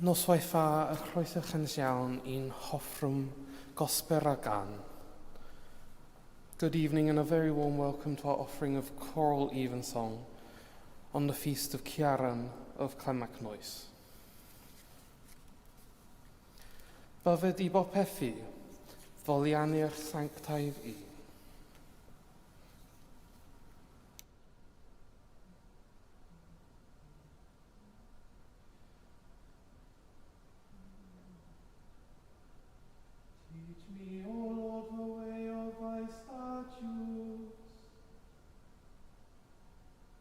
Noswaith a chroesach yn iawn i'n hoffrwm Gosber a gan. Good evening and a very warm welcome to our offering of Choral Evensong on the feast of Ciaran of Clonmacnoise. Byfed I bopeth I, foliannu'r sanctaidd I. Teach me, O Lord, the way of thy statutes.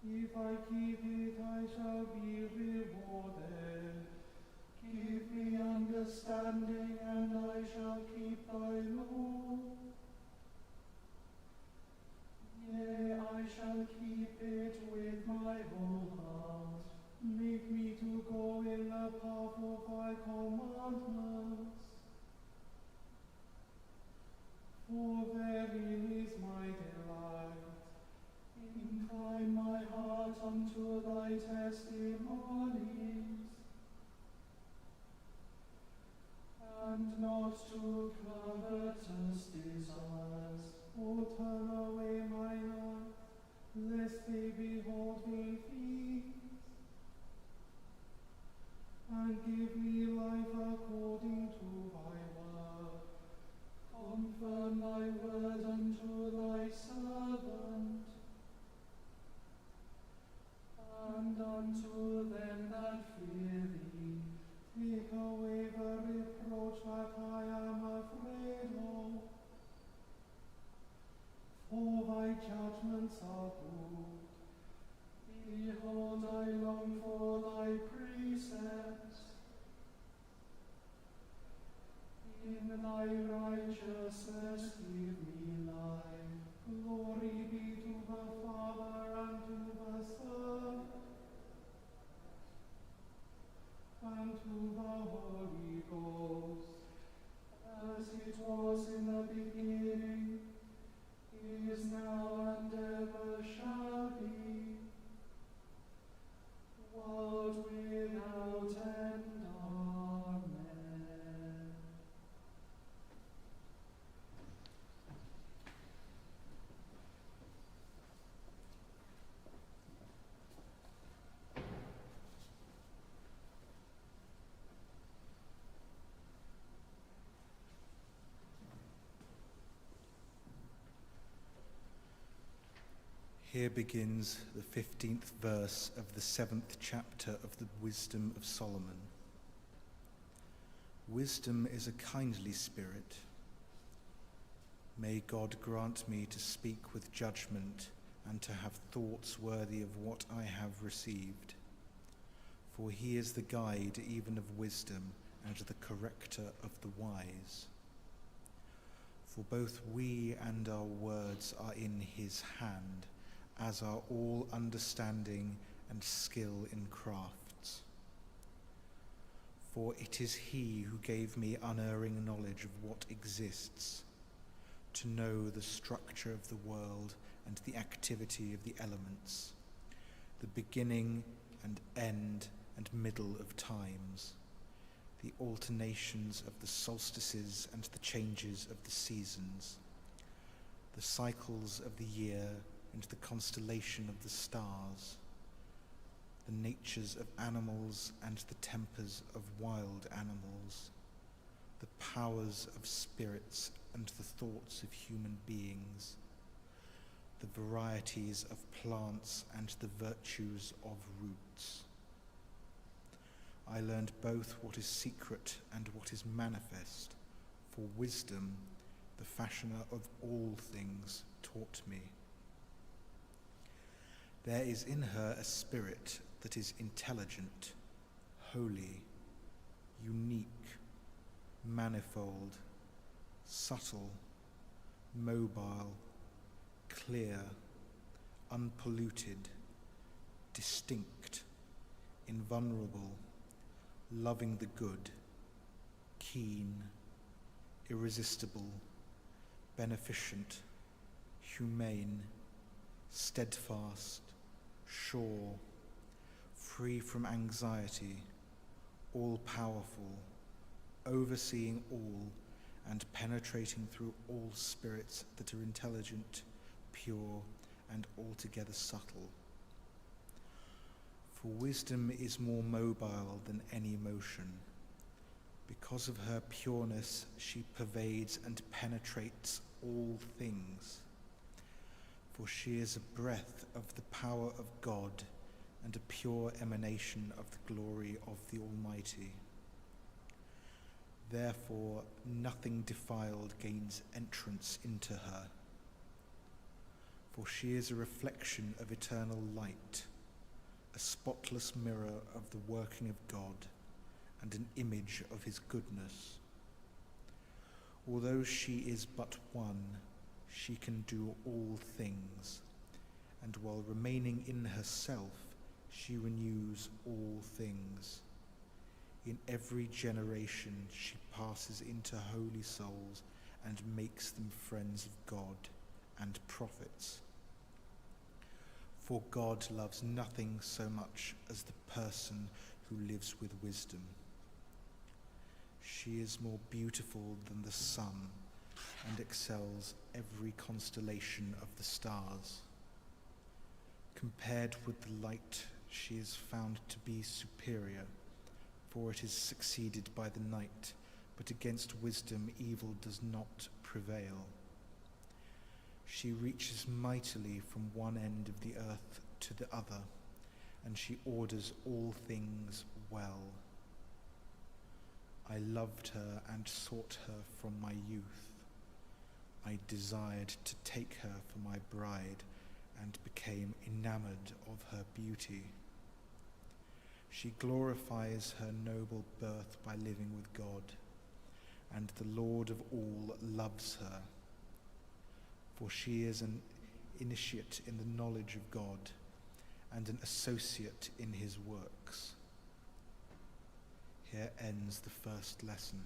If I keep it, I shall be rewarded. Give me understanding, and I shall keep thy law. Yea, I shall keep it with my whole heart. Make me to go in the path of thy commandments. For therein is my delight. Incline my heart unto thy testimonies, and not to covetous desires. O turn away mine eyes, lest they behold me feast, and give me life according to thy word. Confirm thy word unto thy servant, and unto them that fear thee. Take away the reproach that I am afraid of, for thy judgments are good. Behold, I long for thy precepts. In thy righteousness give me life. Glory be to the Father, and to the Son, and to the Holy Ghost, as it was in the beginning, is now, and ever shall be, world without end. Amen. Here begins the 15th verse of the 7th chapter of the Wisdom of Solomon. Wisdom is a kindly spirit. May God grant me to speak with judgment and to have thoughts worthy of what I have received. For he is the guide even of wisdom and the corrector of the wise. For both we and our words are in his hand, as are all understanding and skill in crafts. For it is he who gave me unerring knowledge of what exists, to know the structure of the world and the activity of the elements, the beginning and end and middle of times, the alternations of the solstices and the changes of the seasons, the cycles of the year and the constellation of the stars, the natures of animals and the tempers of wild animals, the powers of spirits and the thoughts of human beings, the varieties of plants and the virtues of roots. I learned both what is secret and what is manifest, for wisdom, the fashioner of all things, taught me. There is in her a spirit that is intelligent, holy, unique, manifold, subtle, mobile, clear, unpolluted, distinct, invulnerable, loving the good, keen, irresistible, beneficent, humane, steadfast, sure, free from anxiety, all-powerful, overseeing all and penetrating through all spirits that are intelligent, pure, and altogether subtle. For wisdom is more mobile than any motion. Because of her pureness, she pervades and penetrates all things. For she is a breath of the power of God and a pure emanation of the glory of the Almighty. Therefore, nothing defiled gains entrance into her. For she is a reflection of eternal light, a spotless mirror of the working of God, and an image of his goodness. Although she is but one, she can do all things, and while remaining in herself, she renews all things. In every generation she passes into holy souls and makes them friends of God and prophets. For God loves nothing so much as the person who lives with wisdom. She is more beautiful than the sun and excels every constellation of the stars. Compared with the light, she is found to be superior, for it is succeeded by the night, but against wisdom evil does not prevail. She reaches mightily from one end of the earth to the other, and she orders all things well. I loved her and sought her from my youth. I desired to take her for my bride and became enamored of her beauty. She glorifies her noble birth by living with God, and the Lord of all loves her, for she is an initiate in the knowledge of God and an associate in his works. Here ends the first lesson.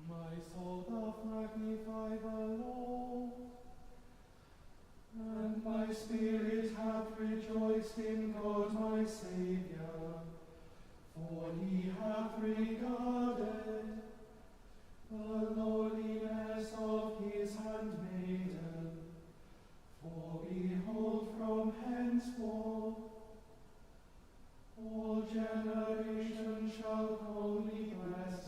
My soul doth magnify the Lord, and my spirit hath rejoiced in God my Saviour, for he hath regarded the lowliness of his handmaiden. For behold, from henceforth all generations shall call me blessed.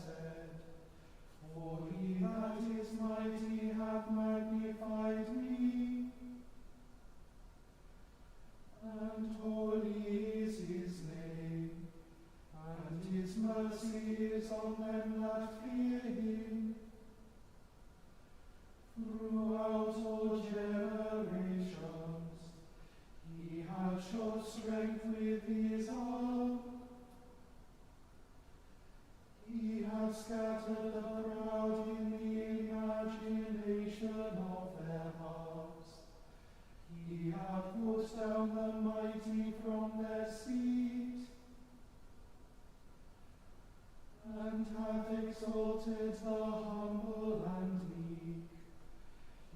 For he that is mighty hath magnified me, and holy is his name, and his mercy is on them that fear him. Throughout all generations he hath showed strength with his arm. He hath scattered the proud in the imagination of their hearts. He hath put down the mighty from their seat, and hath exalted the humble and meek.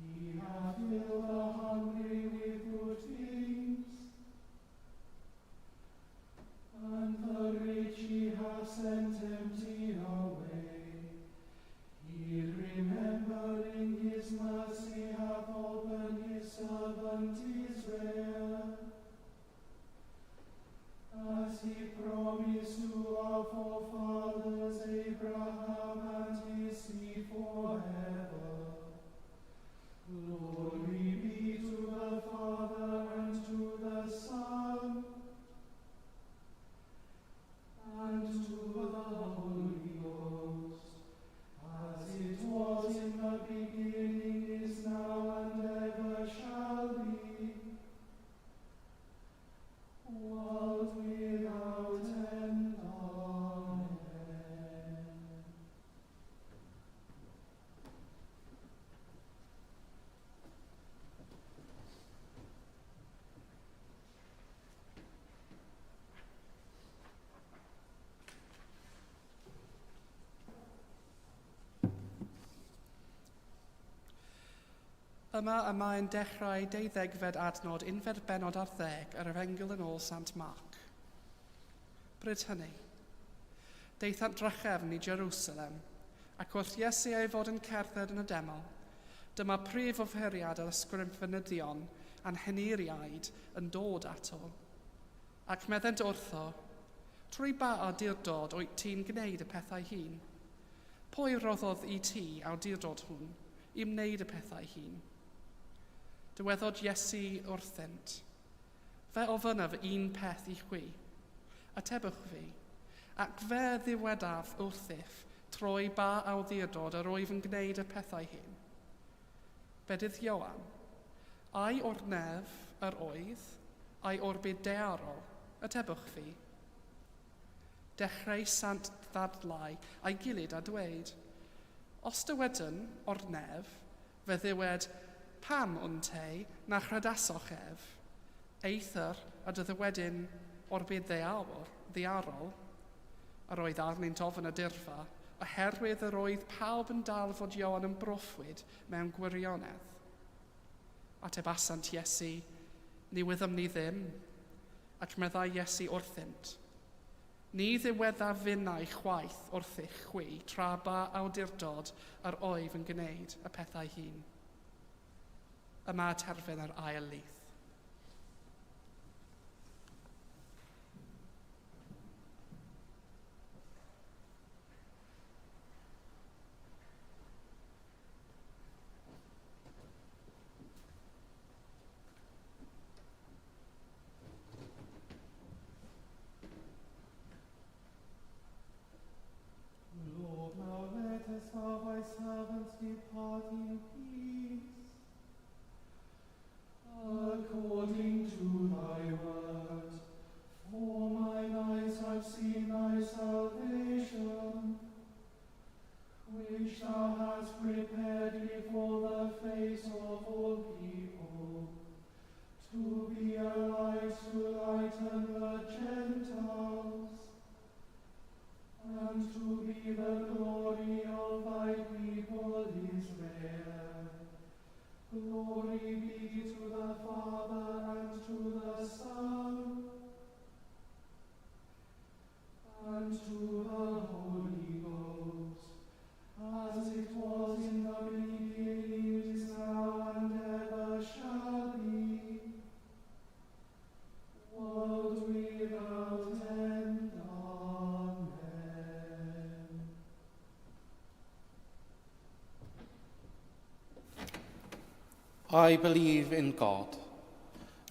He hath filled the hungry with good things, and the rich he hath sent empty away. He, remembering his mercy, hath opened his servant Israel, as he promised to our forefathers Abraham and his seed forever. Glory be to the Father and to the Son and to the Holy Ghost, as it was in the beginning, is now, and ever shall be, world without end. Amen. Yma y mae'n dechrau 12fed adnod 11 ar Efengyl yn ôl Sant Mhic. Bryd hynny, deithant drachefn i Jerusalem, ac wrth Iesu ei fod yn cerdded yn y deml, dyma prif ofheriad yr ysgrifenyddion a'n heniriaid yn dod ato, ac meddent wrtho, trwy ba awdurdod wyt ti'n gwneud y pethau hun? Pwy roddodd i ti awdurdod hwn i wneud y pethau hun? Dyweddodd Iesu wrthynt, fe ofynaf un peth i chwi, atebwch fi, ac fe ddiwedaf wrthyf trwy ba awdurdod yr wyf yn gwneud y pethau hyn. Bedydd Ioan, ai o'r nef yr oedd, ai o'r byd dearol, atebwch fi. Dechrau sant ddadlau a'i gilydd a dweud, os dywedyn o'r nef, fe ddiwed, pam te na chradasoch ef, eithir a dyddywedyn o'r byd ddiarol, yr oedd arnynt ofyn y dirfa, oherwydd yr oedd pawb yn dal fod Ioan yn broffwyd mewn gwirionedd. Atebasant Iesu, ni wyddom ni ddim, ac meddai Iesu wrthynt. Ni ddiwedda finnau chwaith wrthych chwi tra ba awdurdod yr oedd yn gwneud y pethau hun. Yma terfyn yr ail lith. Lord, now lettest of thy servants depart in peace, according to thy word. For mine eyes have seen thy salvation, which thou hast prepared before the face of all people, to be a light to lighten the Gentiles, and to be the glory of thy people Israel. Glory be to the Father, and to the Son, and to the Holy Ghost, as it was in the beginning, is now, and ever shall be, world without end. Amen. I believe in God,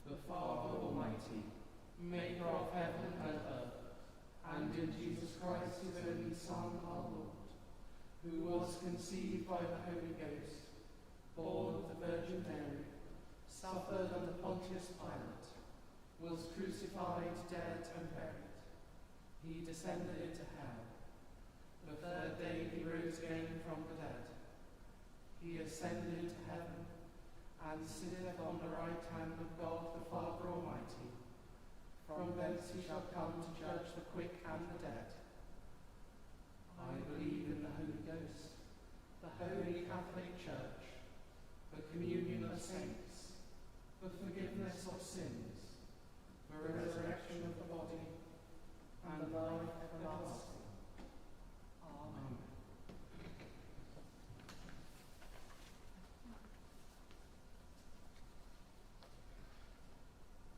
the Father Almighty, maker of heaven and earth, and in Jesus Christ, his only Son, our Lord, who was conceived by the Holy Ghost, born of the Virgin Mary, suffered under Pontius Pilate, was crucified, dead, and buried. He descended into hell. The third day he rose again from the dead. He ascended into heaven, and sitteth on the right hand of God the Father Almighty. From thence he shall come to judge the quick and the dead. I believe in the Holy Ghost, the Holy Catholic Church, the communion of saints, the forgiveness of sins, the resurrection of the body, and life everlasting. Amen.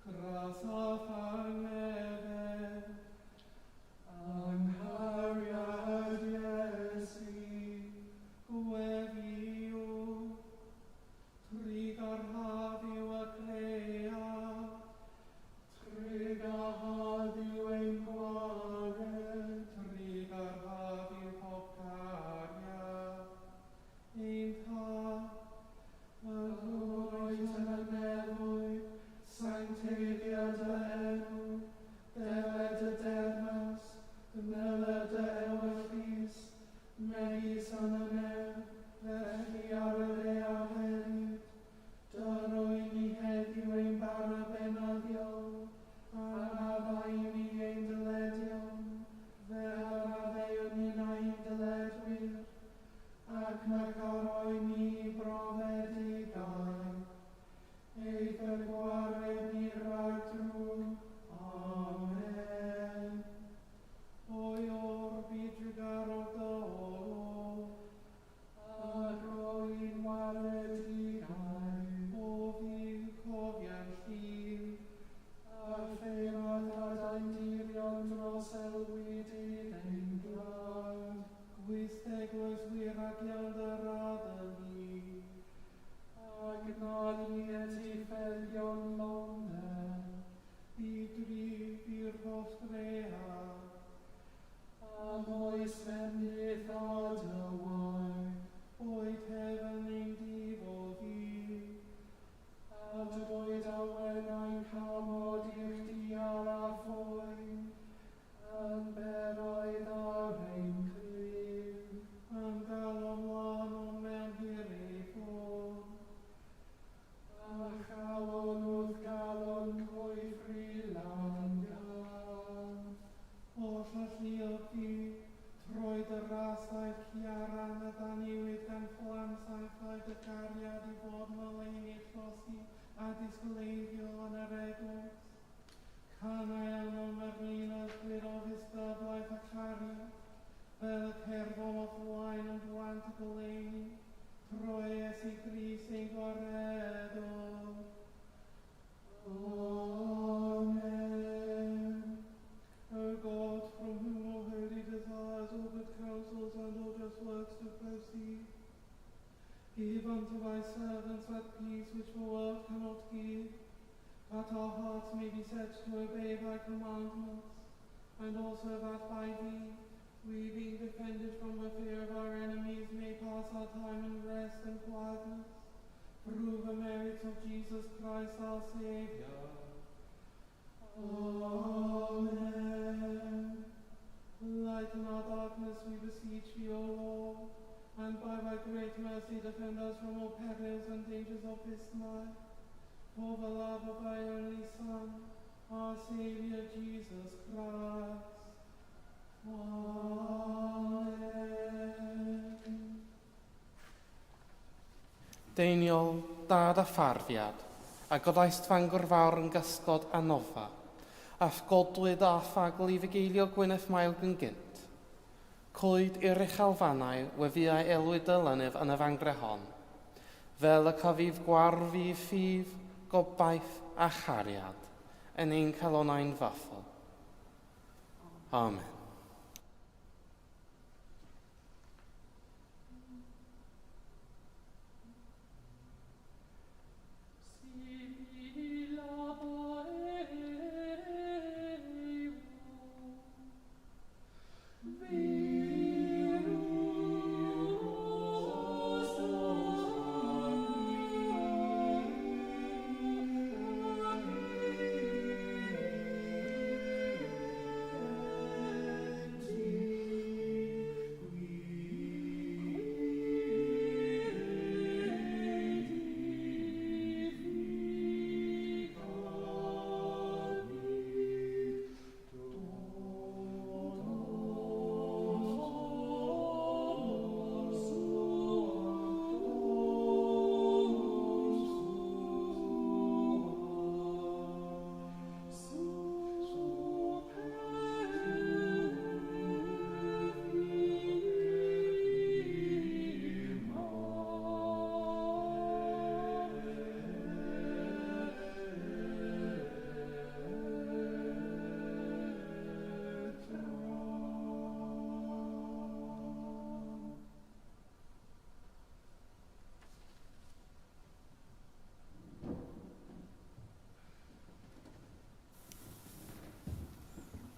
Grasa faneve, angariad Iesi, quevio, trigar haviu aclea, trigar haviu enquare, trigar haviu popcaria, inta, Gloria te nevoi, Sancte Dea de Ffelion Londen, i drif i'r ddosgrea, a Nóis mynydd a dywai, oed hefyn ein difo fi, a dwyd a wenau'n camod i'ch dial a ffwyn, yn beroedd ar ein clir, yn gael ymlaen o mewn hir ei ffôn. A chalon wrth galon coefri lan gan. O llylliodd fi, troed y rasaeth Ciarán a ddaniwyd gan fflamsaeth oedd y gariad i fod myleini llosi a disgleiddio yn yr eglwys. Canau yn ymyrlun ysbryd o fystaflaeth a cariad, fel y cerddon o Cluain yn blant y goleini, troes i Gris ein gwaredol. Amen. O God, from whom all holy desires, all good counsels, and all just works do proceed, give unto thy servants that peace which the world cannot give, that our hearts may be set to obey thy commandments, and also that by thee, we being defended from the fear of our enemies, may pass our time in rest and quietness, through the merits of Jesus Christ our Saviour. Amen. Lighten our darkness, we beseech thee, O Lord, and by thy great mercy defend us from all perils and dangers of this life, for the love of thy only Son, our Saviour Jesus Christ. Amen. Deiniol, dad a pharfiad, a godaist Fangor Fawr yn gysgod a nofa, a ffgodwyd a ffagl i fugeilio Gwyneth Mael yn gynt. Cwyd i'r uchelfannau wefiau elwyd dylynydd yn y fangre hon, fel y cyfif gwarfi ffydd, gobaith a chariad, yn ein calonau'n fathol. Amen.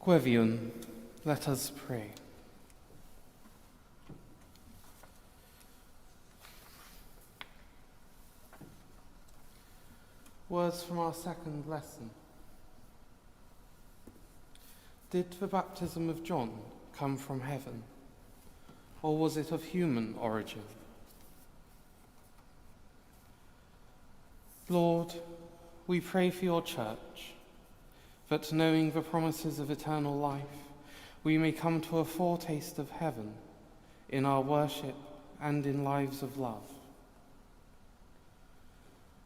Gwefiwn, let us pray. Words from our second lesson. Did the baptism of John come from heaven, or was it of human origin? Lord, we pray for your church, that knowing the promises of eternal life, we may come to a foretaste of heaven in our worship and in lives of love.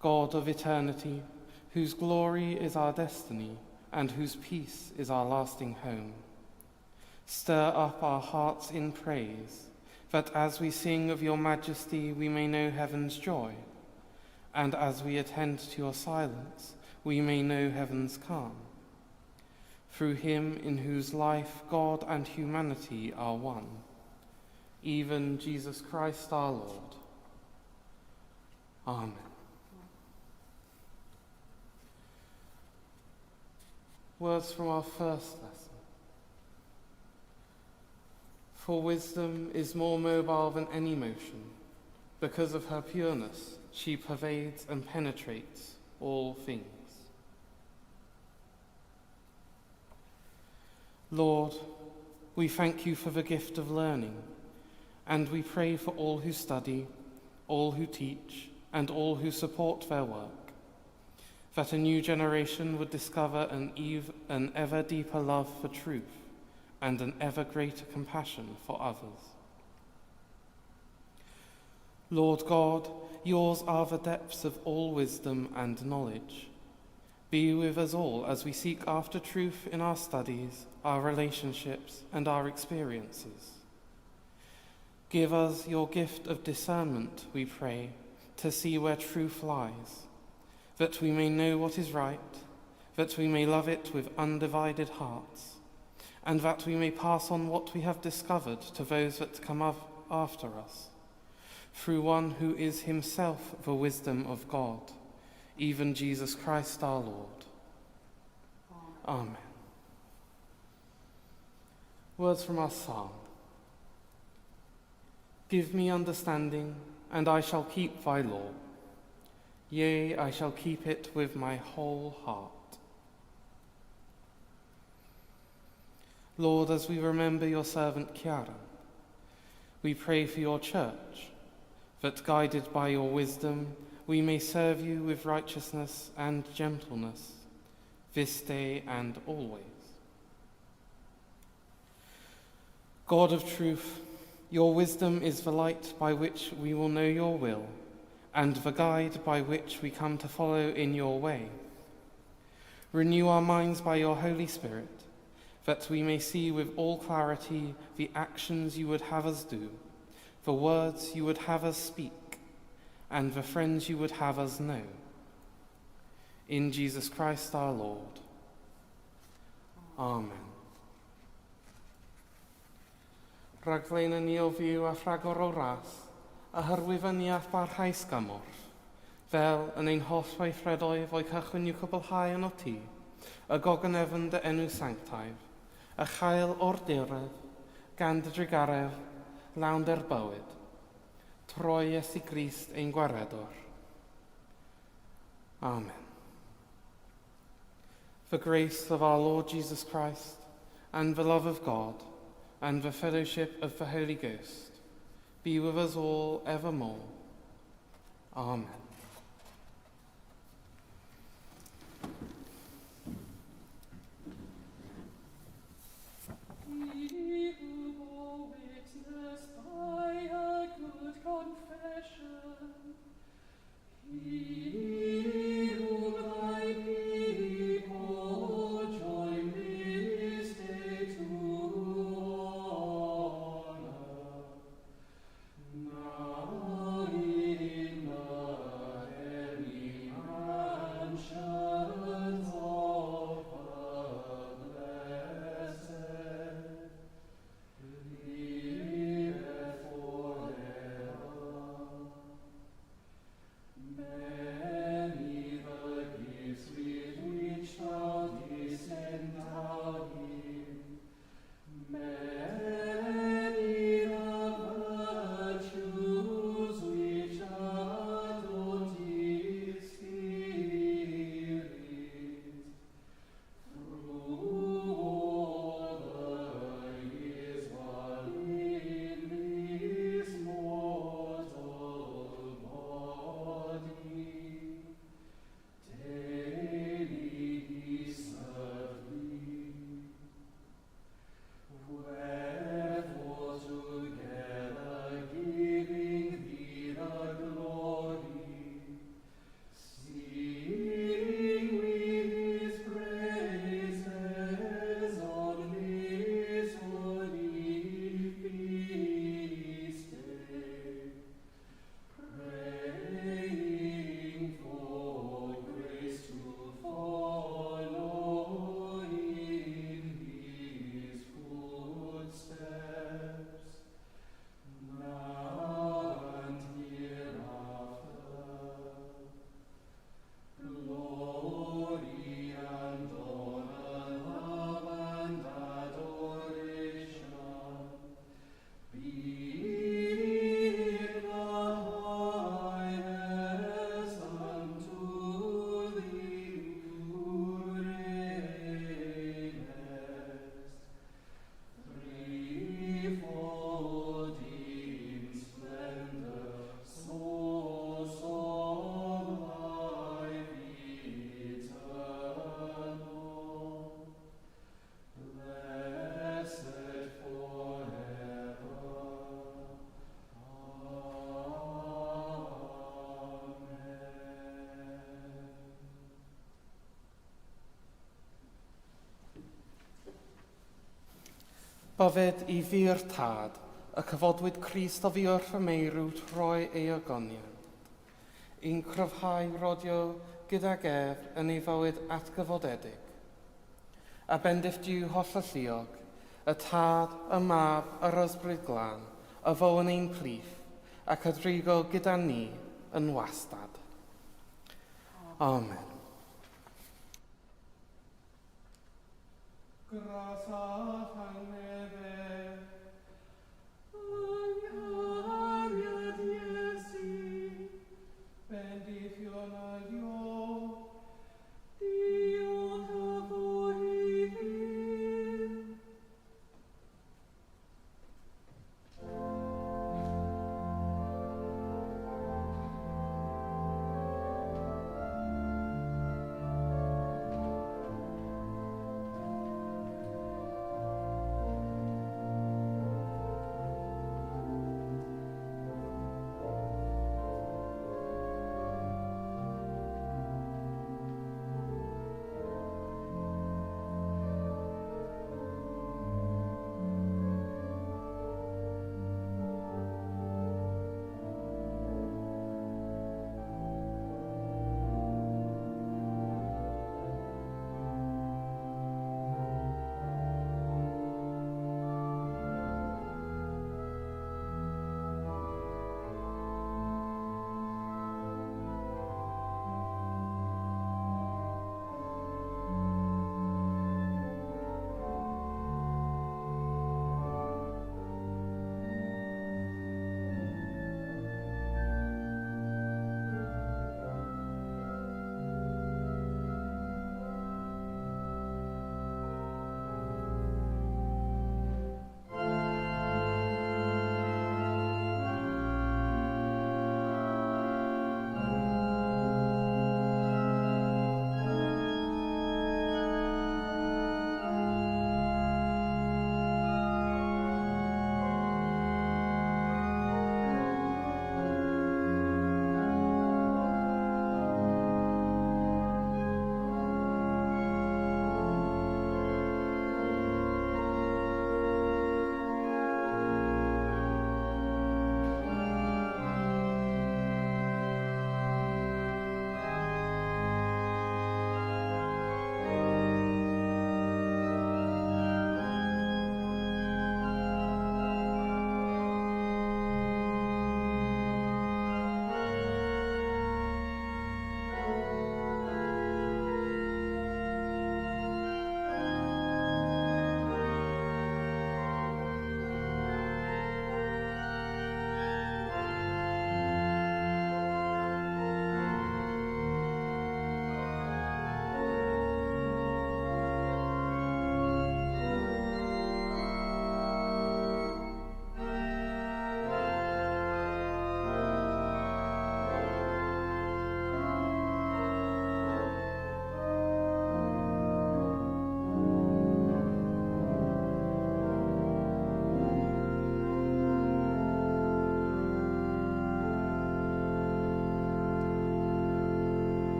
God of eternity, whose glory is our destiny and whose peace is our lasting home, stir up our hearts in praise, that as we sing of your majesty we may know heaven's joy, and as we attend to your silence we may know heaven's calm. Through him in whose life God and humanity are one, even Jesus Christ our Lord. Amen. Words from our first lesson. For wisdom is more mobile than any motion. Because of her pureness, she pervades and penetrates all things. Lord, we thank you for the gift of learning, and we pray for all who study, all who teach, and all who support their work, that a new generation would discover an ever deeper love for truth and an ever greater compassion for others. Lord God, yours are the depths of all wisdom and knowledge. Be with us all as we seek after truth in our studies, our relationships, and our experiences. Give us your gift of discernment, we pray, to see where truth lies, that we may know what is right, that we may love it with undivided hearts, and that we may pass on what we have discovered to those that come after us, through one who is himself the wisdom of God, even Jesus Christ our Lord. Amen. Words from our psalm. Give me understanding, and I shall keep thy law. Yea, I shall keep it with my whole heart. Lord, as we remember your servant Ciaran, we pray for your church, that guided by your wisdom, we may serve you with righteousness and gentleness, this day and always. God of truth, your wisdom is the light by which we will know your will, and the guide by which we come to follow in your way. Renew our minds by your Holy Spirit, that we may see with all clarity the actions you would have us do, the words you would have us speak, and the friends you would have us know. In Jesus Christ our Lord. Amen. Rhaglen yn ni o fyw a phragor o ras, a hyrwyfyniaeth barhaus gamorth, fel yn ein holl weithredoedd o'i cychwyn i'w cwblhau yn o ti, y goganefn dy enw sanctaidd, a chael o'r diredd, gan dy drigaredd, lawn dy'r bywyd, troi Iesu Grist ein gwaredwr. Amen. The grace of our Lord Jesus Christ, and the love of God, and the fellowship of the Holy Ghost, be with us all evermore. Amen. He who bore witness by a good confession, he who thy people join this day to honor, now in the Bofed i fi'r tad, y cyfodwyd Crist o fi wrth y meirw troi ei ogoniant. I'n cryfhau rodio gydag ef yn ei fywyd atgyfodedig. A bendiff diw holl y lluog, y tad, y mab, yr ysbryd glân, y fo yn ein plith, ac y drigo gyda ni yn wastad. Amen. Grasa